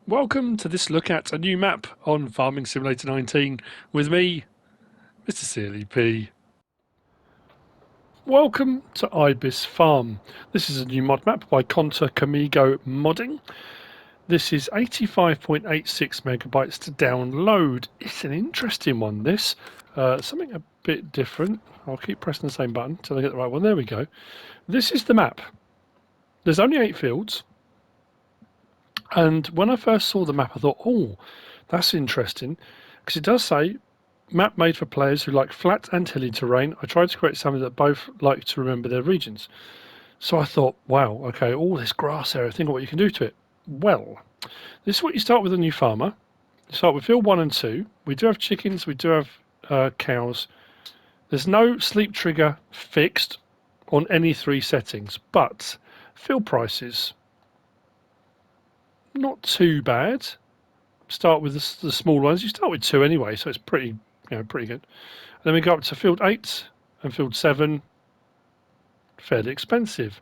Welcome to this look at a new map on Farming Simulator 19 with me, MrSealyp. Welcome to IBIS Farm. This is a new mod map by Conta Comigo Modding. This is 85.86 megabytes to download. It's an interesting one, this. Something a bit different. I'll keep pressing the same button until I get the right one. There we go. This is the map. There's only 8 fields. And when I first saw the map, I thought, oh, that's interesting, because it does say, map made for players who like flat and hilly terrain. I tried to create something that both like to remember their regions. So I thought, wow, okay, all this grass area, think of what you can do to it. Well, this is what you start with a new farmer. You start with field 1 and 2. We do have chickens, we do have cows. There's no sleep trigger fixed on any 3 settings, but field prices, not too bad. Start with the small ones. You start with 2 anyway, so it's pretty good. And then we go up to field 8 and field 7. Fairly expensive.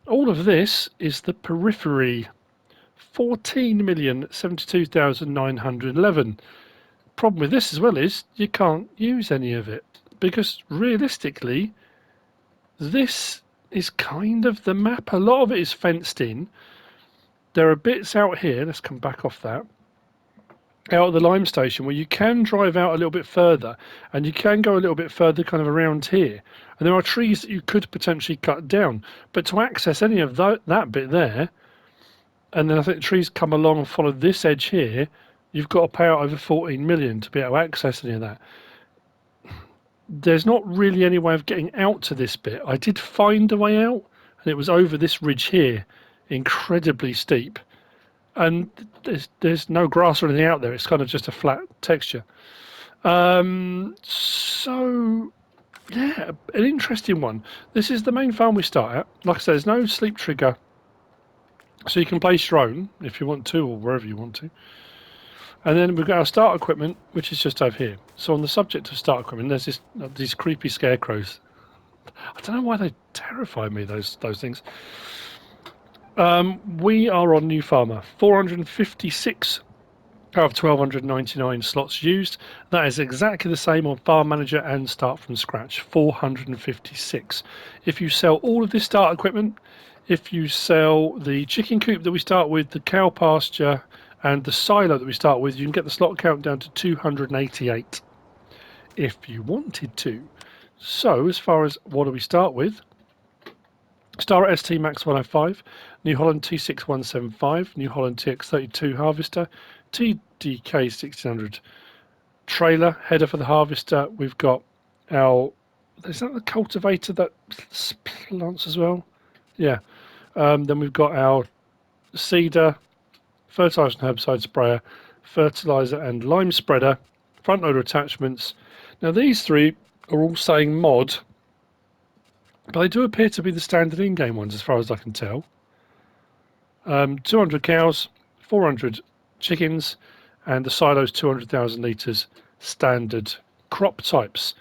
All of this is the periphery. 14,072,911. Problem with this as well is you can't use any of it because realistically, this is kind of the map. A lot of it is fenced in. There are bits out here, let's come back off that, out at the lime station where you can drive out a little bit further and you can go a little bit further kind of around here. And there are trees that you could potentially cut down. But to access any of that bit there, and then I think the trees come along and follow this edge here, you've got to pay out over 14 million to be able to access any of that. There's not really any way of getting out to this bit. I did find a way out and it was over this ridge here. Incredibly steep, and there's no grass or anything out there. It's kind of just a flat texture. So yeah, an interesting one. This is the main farm we start at. Like I said, there's no sleep trigger, so you can place your own if you want to, or wherever you want to. And then we've got our start equipment, which is just over here. So on the subject of start equipment, there's these creepy scarecrows. I don't know why they terrify me. Those things. We are on New Farmer, 456 out of 1299 slots used. That is exactly the same on Farm Manager and Start from Scratch, 456. If you sell all of this start equipment, if you sell the chicken coop that we start with, the cow pasture, and the silo that we start with, you can get the slot count down to 288 if you wanted to. So as far as what do we start with? Star ST Max 105, New Holland T6175, New Holland TX32 Harvester, TDK 1600 trailer, header for the harvester. We've got our, is that the cultivator that plants as well? Yeah. Then we've got our seeder, fertilizer and herbicide sprayer, fertilizer and lime spreader, front loader attachments. Now these 3 are all saying mod, but they do appear to be the standard in-game ones as far as I can tell. 200 cows, 400 chickens, and the silo's 200,000 litres standard crop types.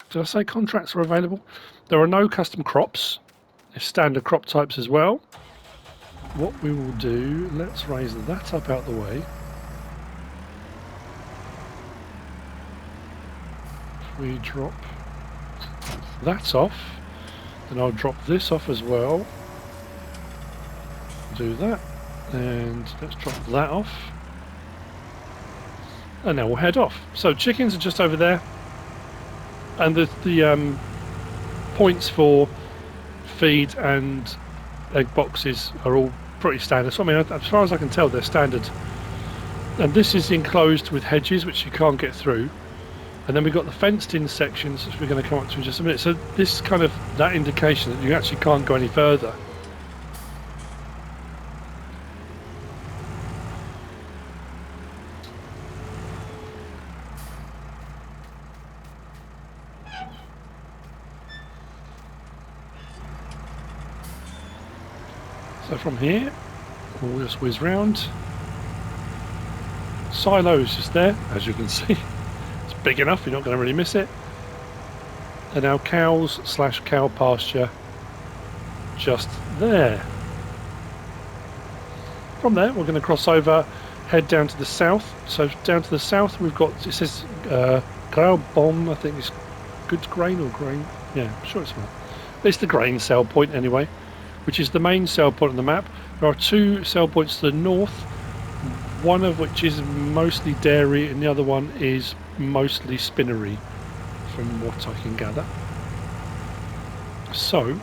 Did I say contracts are available? There are no custom crops. There's standard crop types as well. What we will do, let's raise that up out the way. If we drop that off, and I'll drop this off as well. Do that, and let's drop that off. And now we'll head off. So chickens are just over there, and the points for feed and egg boxes are all pretty standard. So I mean, as far as I can tell, they're standard. And this is enclosed with hedges, which you can't get through. And then we've got the fenced-in sections, which we're going to come up to in just a minute. So this is kind of that indication that you actually can't go any further. So from here, we'll just whiz round. Silo's just there, as you can see. Big enough, you're not going to really miss it. And our cows / cow pasture just there. From there we're going to cross over head down to the south. So down to the south we've got, it says Graubom, I think it's goods grain or grain. Yeah, I'm sure it's not. It's the grain sell point anyway, which is the main sell point on the map. There are two sell points to the north, one of which is mostly dairy and the other one is mostly spinnery, from what I can gather. So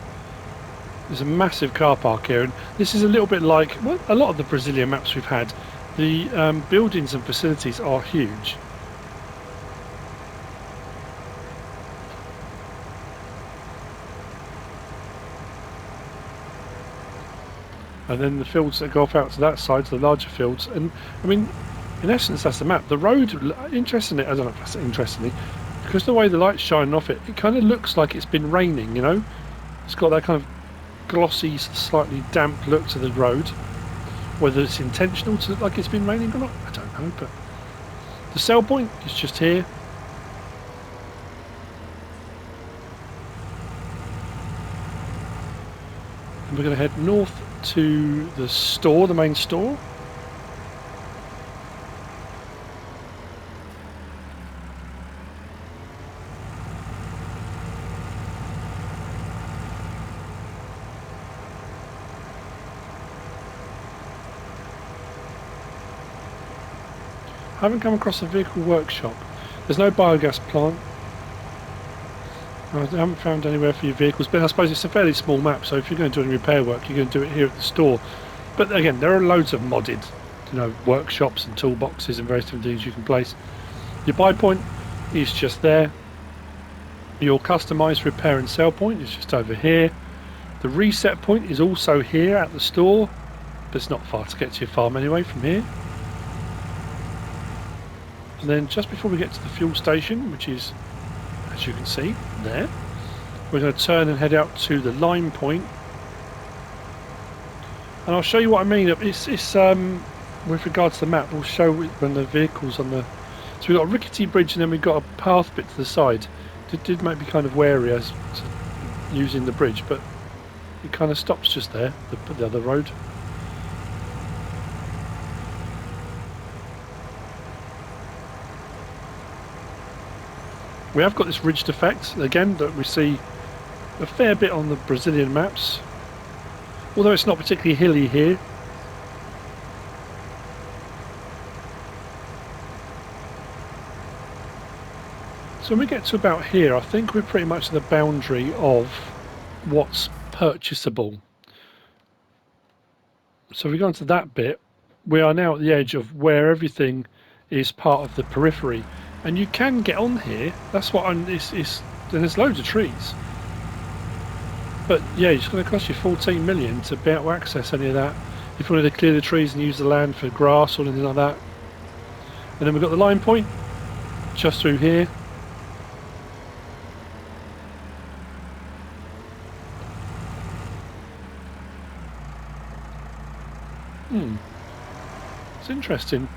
there's a massive car park here, and this is a little bit like, well, a lot of the Brazilian maps we've had. The buildings and facilities are huge. And then the fields that go off out to that side, to the larger fields. And I mean, in essence, that's the map. The road, interestingly, I don't know if that's interestingly, because the way the light's shining off it, it kind of looks like it's been raining, you know? It's got that kind of glossy, slightly damp look to the road. Whether it's intentional to look like it's been raining or not, I don't know. But the sell point is just here. And we're going to head north to the store, the main store. I haven't come across a vehicle workshop. There's no biogas plant. I haven't found anywhere for your vehicles, but I suppose it's a fairly small map, so if you're going to do any repair work, you're going to do it here at the store. But again, there are loads of modded, you know, workshops and toolboxes and various different things you can place. Your buy point is just there. Your customised repair and sell point is just over here. The reset point is also here at the store, but it's not far to get to your farm anyway from here. And then just before we get to the fuel station, which is, as you can see, there, we're going to turn and head out to the line point. And I'll show you what I mean. It's with regards to the map, we'll show when the vehicle's on the... So we've got a rickety bridge and then we've got a path bit to the side. It did make me kind of wary as to using the bridge, but it kind of stops just there, the other road. We have got this ridged effect, again, that we see a fair bit on the Brazilian maps, although it's not particularly hilly here. So when we get to about here, I think we're pretty much at the boundary of what's purchasable. So if we go into that bit, we are now at the edge of where everything is part of the periphery. And you can get on here. That's what and there's loads of trees. But yeah, it's going to cost you 14 million to be able to access any of that. If you wanted to clear the trees and use the land for grass or anything like that. And then we've got the line point just through here. It's interesting.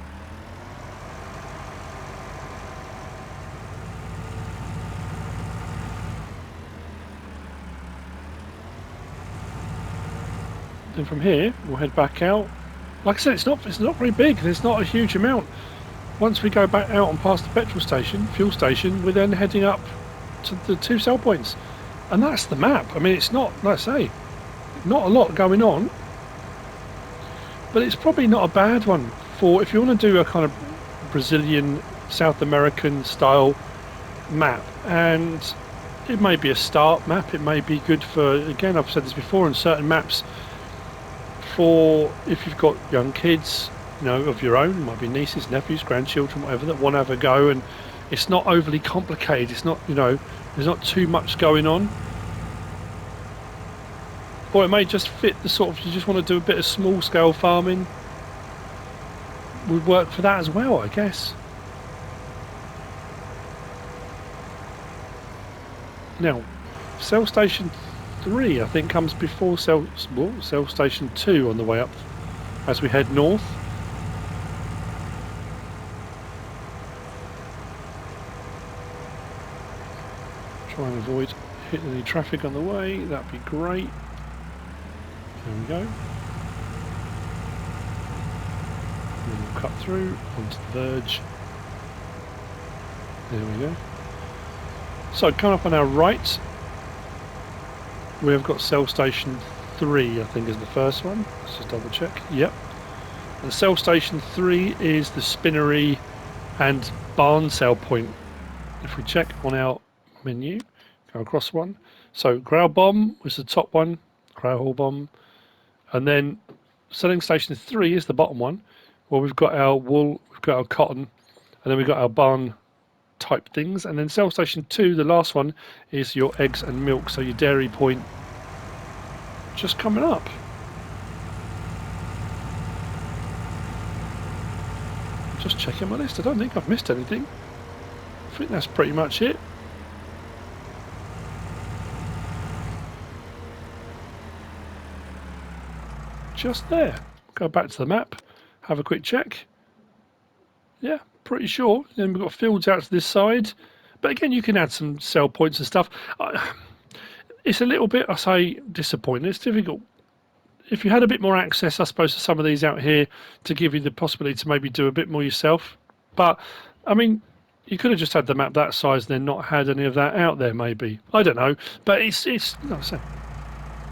Then from here we'll head back out. Like I said, it's not very big. There's not a huge amount. Once we go back out and past the petrol station, fuel station, we're then heading up to the two sell points, and that's the map. I mean, it's not, like I say, not a lot going on, but it's probably not a bad one for if you want to do a kind of Brazilian, South American style map. And it may be a start map. It may be good for, again, I've said this before, on certain maps, for if you've got young kids, you know, of your own, it might be nieces, nephews, grandchildren, whatever, that want to have a go, and it's not overly complicated. It's not, you know, there's not too much going on. Or it may just fit the sort of, you just want to do a bit of small scale farming, would work for that as well, I guess. Now, cell station 3 I think comes before cell station 2 on the way up as we head north. Try and avoid hitting any traffic on the way, that'd be great. There we go. And then we'll cut through onto the verge. There we go. So coming up on our right, we've got cell station 3, I think is the first one. Let's just double check. Yep. And cell station 3 is the spinnery and barn cell point. If we check on our menu, go across one. So growl bomb was the top one, growl hall bomb. And then selling station 3 is the bottom one, where we've got our wool, we've got our cotton, and then we've got our barn type things. And then cell station 2, the last one, is your eggs and milk, so your dairy point just coming up. Just checking my list, I don't think I've missed anything. I think that's pretty much it. Just there. Go back to the map, have a quick check. Yeah, pretty sure. Then we've got fields out to this side. But again, you can add some cell points and stuff. It's a little bit, I say, disappointing. It's difficult. If you had a bit more access, I suppose, to some of these out here to give you the possibility to maybe do a bit more yourself. But, I mean, you could have just had the map that size and then not had any of that out there, maybe. I don't know. But it's no, so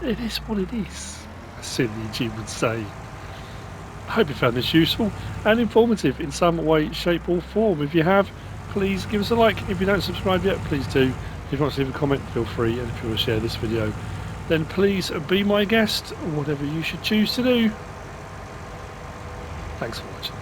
it is what it is, as Silly G would say. I hope you found this useful and informative in some way, shape or form. If you have, please give us a like. If you don't subscribe yet, please do. If you want to leave a comment, feel free. And if you want to share this video, then please be my guest, or whatever you should choose to do. Thanks for watching.